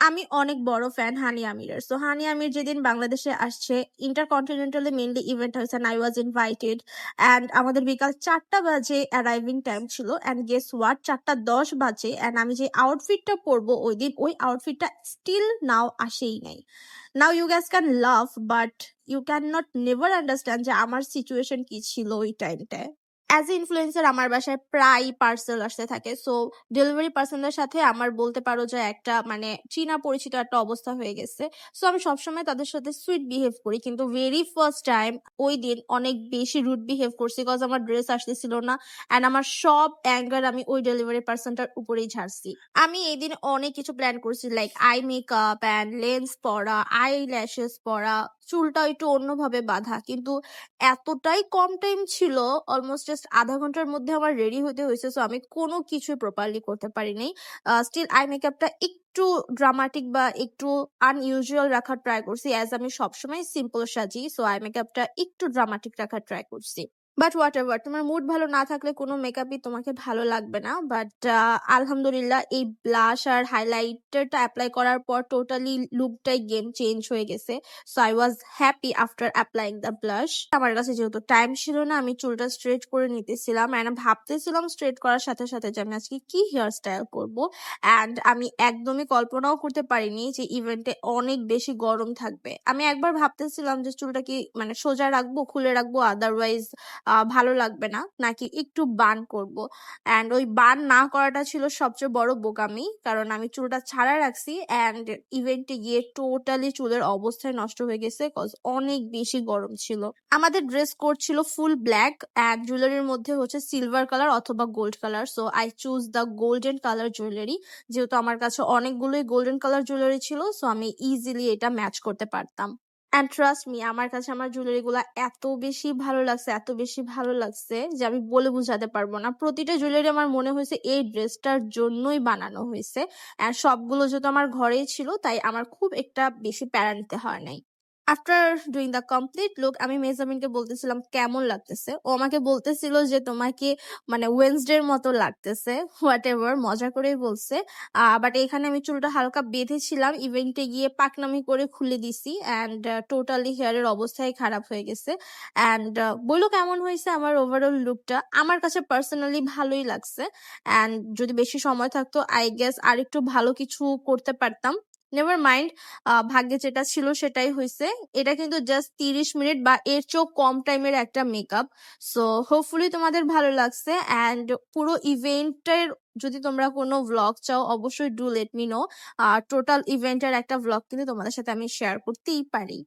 আমি অনেক বড় ফ্যান হানি আমিরের। সো হানি আমির যেদিন বাংলাদেশে আসছে, ইন্টারকন্টিনেন্টাল এ মেইনলি ইভেন্ট হয়েছে and I was invited and আমাদের বিকাল ৪টা বাজে অ্যারাইভিং টাইম ছিল and guess what ৪টা ১০ বাজে and আমি যে আউটফিটটা পরবো ওইদিন ওই আউটফিটটা স্টিল নাও আসেই নাই। Now you guys can laugh but you cannot never understand যে আমার সিচুয়েশন কি ছিল ওই টাইমটায়। অ্যাজ এ ইনফ্লুয়েন্সার আমার বাসায় প্রায় পার্সেল আসতে থাকে। সো ডেলিভারি পার্সনদের সাথে আমার বলতে পারো যে একটা মানে চীনা পরিচিত একটা অবস্থা হয়ে গেছে। সো আমি সবসময় তাদের সাথে সুইট বিহেভ করি, কিন্তু ভেরি ফার্স্ট টাইম ওই দিন অনেক বেশি রুড বিহেভ করছি বিকজ আমার ড্রেস আসতেছিল না অ্যান্ড আমার সব অ্যাঙ্গার আমি ওই ডেলিভারি পার্সনটার উপরেই ঝাড়ছি। আমি এই দিন অনেক কিছু প্ল্যান করছি, like eye makeup and lens পরা, আই ল্যাশেস পরা, চুলটা একটু অন্যভাবে বাঁধা, কিন্তু এতটাই কম টাইম ছিল, অলমোস্ট জাস্ট আধা ঘন্টার মধ্যে আমার রেডি হতে হয়েছে। সো আমি কোনো কিছুই প্রপারলি করতে পারিনি। স্টিল আই মেকআপটা একটু ড্রামাটিক বা একটু আনইউজুয়াল রাখার ট্রাই করছি, অ্যাজ আমি সবসময় সিম্পল সাজি। সো আই মেকআপটা একটু ড্রামাটিক রাখার ট্রাই করছি। বাট হোয়াট এভার, তোমার মুড ভালো না থাকলে কোনো মেকআপই তোমাকে ভালো লাগবে না। বাট আলহামদুলিল্লাহ এই ব্লাশ আর হাইলাইটারটা অ্যাপ্লাই করার পর টোটালি লুকটাই গেম চেঞ্জ হয়ে গেছে। So I was happy after applying the blush. আমার কাছে যেহেতু টাইম ছিল না, আমি চুলটা স্ট্রেট করে নিতেছিলাম অ্যান্ড ভাবতেছিলাম স্ট্রেট করার সাথে সাথে যে আমি আজকে কি হেয়ার স্টাইল করবো। অ্যান্ড আমি একদমই কল্পনাও করতে পারিনি যে ইভেন্টে অনেক বেশি গরম থাকবে। আমি একবার ভাবতেছিলাম যে চুলটা কি মানে সোজা রাখবো, খুলে রাখবো, আদারওয়াইজ ভালো লাগবে না, নাকি একটু বান করব। অ্যান্ড ওই বান না করাটা ছিল সবচেয়ে বড় বোকামি, কারণ আমি চুলটা ছাড়া রাখছি অ্যান্ড ইভেন্টে গিয়ে টোটালি চুলের অবস্থায় নষ্ট হয়ে গেছে কজ অনেক বেশি গরম ছিল। আমাদের ড্রেস কোড ছিল ফুল ব্ল্যাক অ্যান্ড জুয়েলারির মধ্যে হচ্ছে সিলভার কালার অথবা gold colour. So I choose the golden colour jewellery, যেহেতু আমার কাছে অনেকগুলোই গোল্ডেন কালার জুয়েলারি ছিল। সো আমি ইজিলি এটা ম্যাচ করতে পারতাম। অ্যান্ড ট্রাস্ট মি, আমার কাছে আমার জুয়েলারি গুলা এত বেশি ভালো লাগছে, এত বেশি ভালো লাগছে যে আমি বলে বুঝাতে পারবো না। প্রতিটা জুয়েলারি আমার মনে হয়েছে এই ড্রেসটার জন্যই বানানো হয়েছে। অ্যান্ড সবগুলো যেহেতু আমার ঘরেই ছিল, তাই আমার খুব একটা বেশি প্যারা নিতে হয় নাই। After doing the complete look, আমি মেজামিনকে বলতেছিলাম কেমন লাগতেছে। ও আমাকে বলতেছিল যে তোমাকে মানে ওয়েন্সডের মতো লাগতেছে, হোয়াট এভার, মজা করেই বলছে। বাট এখানে আমি চুলটা হালকা বেঁধেছিলাম, ইভেন্টে গিয়ে পাকনামি করে খুলে দিছি অ্যান্ড টোটালি হেয়ারের অবস্থাই খারাপ হয়ে গেছে। অ্যান্ড বললো কেমন হয়েছে আমার ওভারঅল লুকটা। আমার কাছে পার্সোনালি ভালোই লাগছে অ্যান্ড যদি বেশি সময় থাকতো আই গেস আর একটু ভালো কিছু করতে পারতাম। নেভার মাইন্ড, ভাগ্যে যেটা ছিল সেটাই হয়েছে। এটা কিন্তু জাস্ট 30 মিনিট বা এর চেয়েও কম টাইমের একটা মেকআপ। সো হোপফুলি তোমাদের ভালো লাগছে অ্যান্ড পুরো ইভেন্টের যদি তোমরা কোনো ভ্লগ চাও অবশ্যই do let me no. Total ইভেন্টের একটা ভ্লগ কিন্তু তোমাদের সাথে আমি শেয়ার করতেই পারি।